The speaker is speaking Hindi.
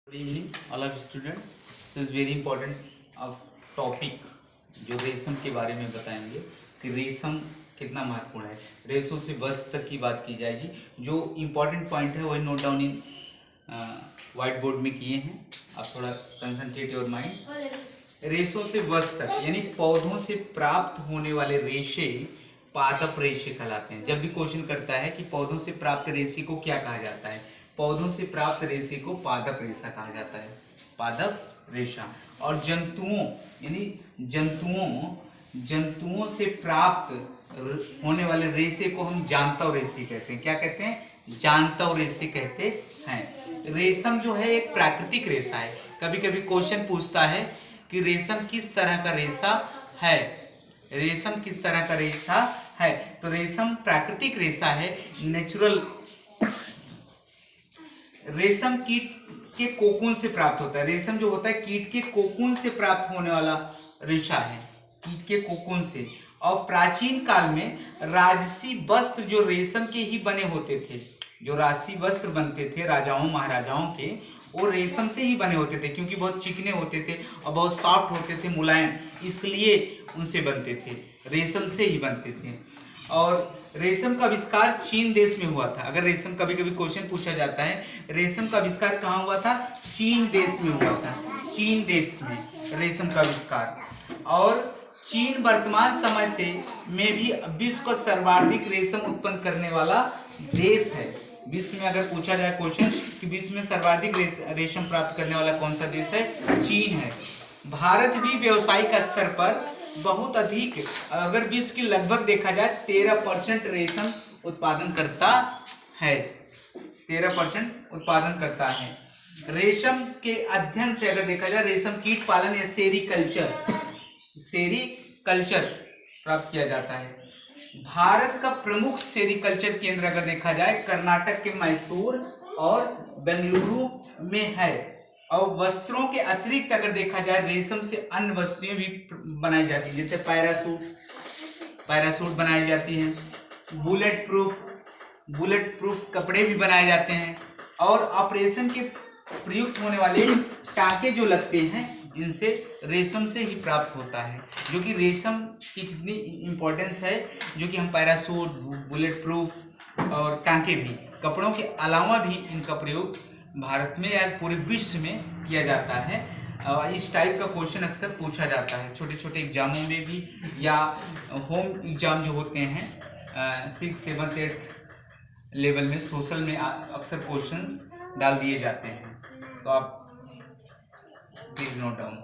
Good evening all of student. So is very important of topic जो रेशम के बारे में बताएंगे कि रेशम कितना महत्वपूर्ण है। रेशों से बस तक की बात की जाएगी। जो इम्पोर्टेंट पॉइंट है वही note down in white board में किए हैं। आप थोड़ा कंसंट्रेट योर माइंड। रेशों से बस तक यानी पौधों से प्राप्त होने वाले रेशे पादप रेशे कहलाते हैं। जब भी क्वेश्चन करता है कि पौधों से प्राप्त रेशे को क्या कहा जाता है, पौधों से प्राप्त रेशे को पादप रेशा कहा जाता है, पादप रेशा। और जंतुओं यानी जंतुओं से प्राप्त होने वाले रेशे को हम जांतव रेशे कहते हैं। क्या कहते हैं? जांतव रेशे कहते हैं। रेशम जो है एक प्राकृतिक रेशा है। कभी कभी क्वेश्चन पूछता है कि रेशम किस तरह का रेशा है, रेशम किस तरह का रेशा है। तो रेशम प्राकृतिक रेशा है, नेचुरल। रेशम कीट के कोकून से प्राप्त होता है। रेशम जो होता है कीट के कोकून से प्राप्त होने वाला रेशा है, कीट के कोकून से। और प्राचीन काल में राजसी वस्त्र जो रेशम के ही बने होते थे, जो राजसी वस्त्र बनते थे राजाओं महाराजाओं के, वो रेशम से ही बने होते थे, क्योंकि बहुत चिकने होते थे और बहुत सॉफ्ट होते थे, मुलायम, इसलिए उनसे बनते थे, रेशम से ही बनते थे। और रेशम का आविष्कार चीन देश में हुआ था। अगर रेशम कभी कभी क्वेश्चन पूछा जाता है, रेशम का आविष्कार कहाँ हुआ था? चीन देश में हुआ था। चीन देश में रेशम का आविष्कार। और चीन वर्तमान समय से में भी विश्व को सर्वाधिक रेशम उत्पन्न करने वाला देश है। विश्व में अगर पूछा जाए क्वेश्चन कि विश्व में सर्वाधिक रेशम प्राप्त करने वाला कौन सा देश है? चीन है। भारत भी व्यावसायिक स्तर पर बहुत अधिक, अगर विश्व की लगभग देखा जाए 13% रेशम उत्पादन करता है, 13% उत्पादन करता है। रेशम के अध्ययन से अगर देखा जाए, रेशम कीट पालन या सेरीकल्चर प्राप्त किया जाता है। भारत का प्रमुख सेरीकल्चर केंद्र अगर देखा जाए, कर्नाटक के मैसूर और बेंगलुरु में है। और वस्त्रों के अतिरिक्त अगर देखा जाए, रेशम से अन्य वस्तुएं भी बनाई जाती है, जैसे पैरासूट बनाई जाती हैं, बुलेट प्रूफ कपड़े भी बनाए जाते हैं। और ऑपरेशन के प्रयुक्त होने वाले टांके जो लगते हैं, इनसे रेशम से ही प्राप्त होता है। जो कि रेशम की कितनी इम्पोर्टेंस है, जो कि हम पैरासूट, बुलेट प्रूफ और टांके भी, कपड़ों के अलावा भी इनका प्रयोग भारत में या पूरे विश्व में किया जाता है। इस टाइप का क्वेश्चन अक्सर पूछा जाता है छोटे छोटे एग्जामों में भी, या होम एग्जाम जो होते हैं 6, 7, 8 लेवल में, सोशल में अक्सर क्वेश्चंस डाल दिए जाते हैं। तो आप प्लीज नोट डाउन।